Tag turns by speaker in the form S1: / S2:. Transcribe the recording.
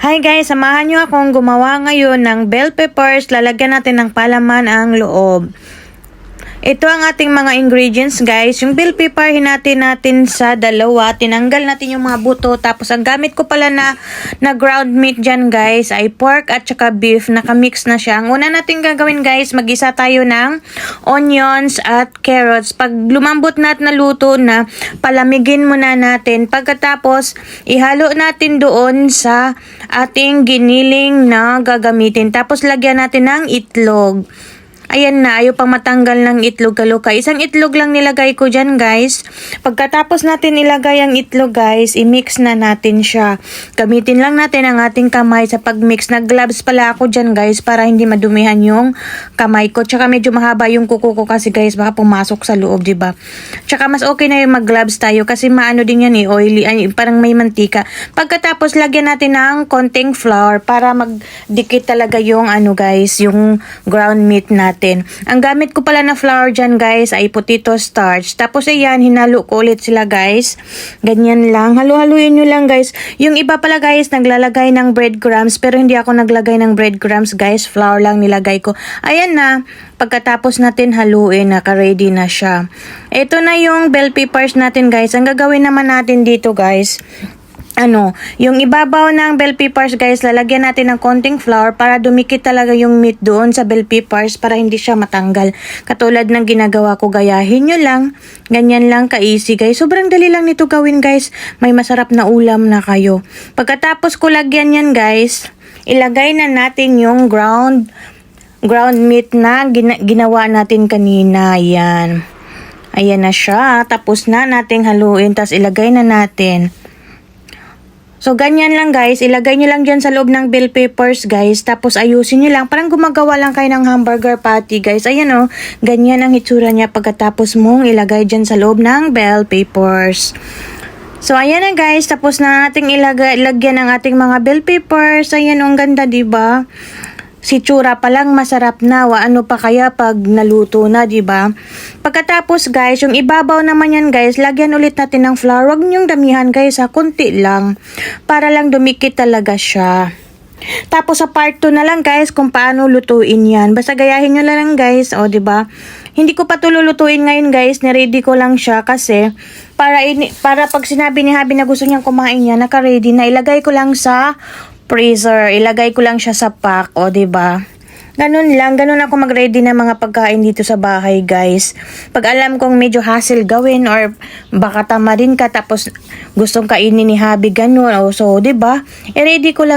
S1: Hi guys, samahan nyo akong gumawa ngayon ng bell peppers. Lalagyan natin ng palaman ang loob. Ito ang ating mga ingredients guys. Yung bell pepper hinatin natin sa dalawa. Tinanggal natin yung mga buto. Tapos ang gamit ko pala na ground meat dyan guys ay pork at saka beef. Nakamix na siya. Ang una natin gagawin guys, mag-isa tayo ng onions at carrots. Pag lumambot na at naluto na, palamigin muna natin. Pagkatapos, ihalo natin doon sa ating giniling na gagamitin. Tapos lagyan natin ng itlog. Ayan na, ayaw pang matanggal ng itlog kaluka. Isang itlog lang nilagay ko dyan guys. Pagkatapos natin ilagay ang itlog guys, i-mix na natin siya. Gamitin lang natin ang ating kamay sa pag-mix. Nag-gloves pala ako dyan guys para hindi madumihan yung kamay ko. Tsaka medyo mahaba yung kuko ko kasi guys baka pumasok sa loob, diba? Tsaka mas okay na yung mag-gloves tayo kasi maano din yan oily, parang may mantika. Pagkatapos lagyan natin ng konting flour para magdikit talaga yung guys, yung ground meat natin. Ang gamit ko pala na flour dyan guys ay potato starch. Tapos ayan, hinalo ko ulit sila guys. Ganyan lang. Halo-haluin nyo lang guys. Yung iba pala guys, naglalagay ng breadcrumbs. Pero hindi ako naglagay ng breadcrumbs guys. Flour lang nilagay ko. Ayan na. Pagkatapos natin haluin, naka-ready na siya. Ito na yung bell peppers natin guys. Ang gagawin naman natin dito guys, yung ibabaw ng bell peppers guys, lalagyan natin ng konting flour para dumikit talaga yung meat doon sa bell peppers para hindi siya matanggal. Katulad ng ginagawa ko, gayahin nyo lang. Ganyan lang ka-easy guys. Sobrang dali lang nito gawin guys. May masarap na ulam na kayo. Pagkatapos ko lagyan yan guys, ilagay na natin yung ground meat na ginawa natin kanina. Ayan. Ayan na siya. Tapos na nating haluin. Tapos ilagay na natin. So, ganyan lang guys. Ilagay nyo lang dyan sa loob ng bell peppers guys. Tapos, ayusin nyo lang. Parang gumagawa lang kayo ng hamburger patty guys. Ayan ganyan ang itsura niya pagkatapos mong ilagay dyan sa loob ng bell peppers. So, ayan na guys. Tapos na nating lagyan ng ating mga bell peppers. Ayan ang ganda, diba? Si tsura pa lang masarap na. Ano pa kaya pag naluto na, diba? Pagkatapos guys, yung ibabaw naman yan guys, lagyan ulit natin ng flour. Huwag niyong damihan guys, kunti lang. Para lang dumikit talaga siya. Tapos sa part 2 na lang guys kung paano lutuin yan. Basta gayahin nyo lang guys, diba? Hindi ko pa ito lulutuin ngayon guys, niready ko lang siya kasi para pag sinabi ni Habi na gusto niyang kumain niya, naka-ready na. Ilagay ko lang sa freezer. Ilagay ko lang siya sa pack, diba? Ganun lang. Ganun ako mag-ready ng mga pagkain dito sa bahay, guys. Pag alam kong medyo hassle gawin or baka tamarin ka tapos gustong kainin ni Habi ganun. So, diba? I-ready ko lang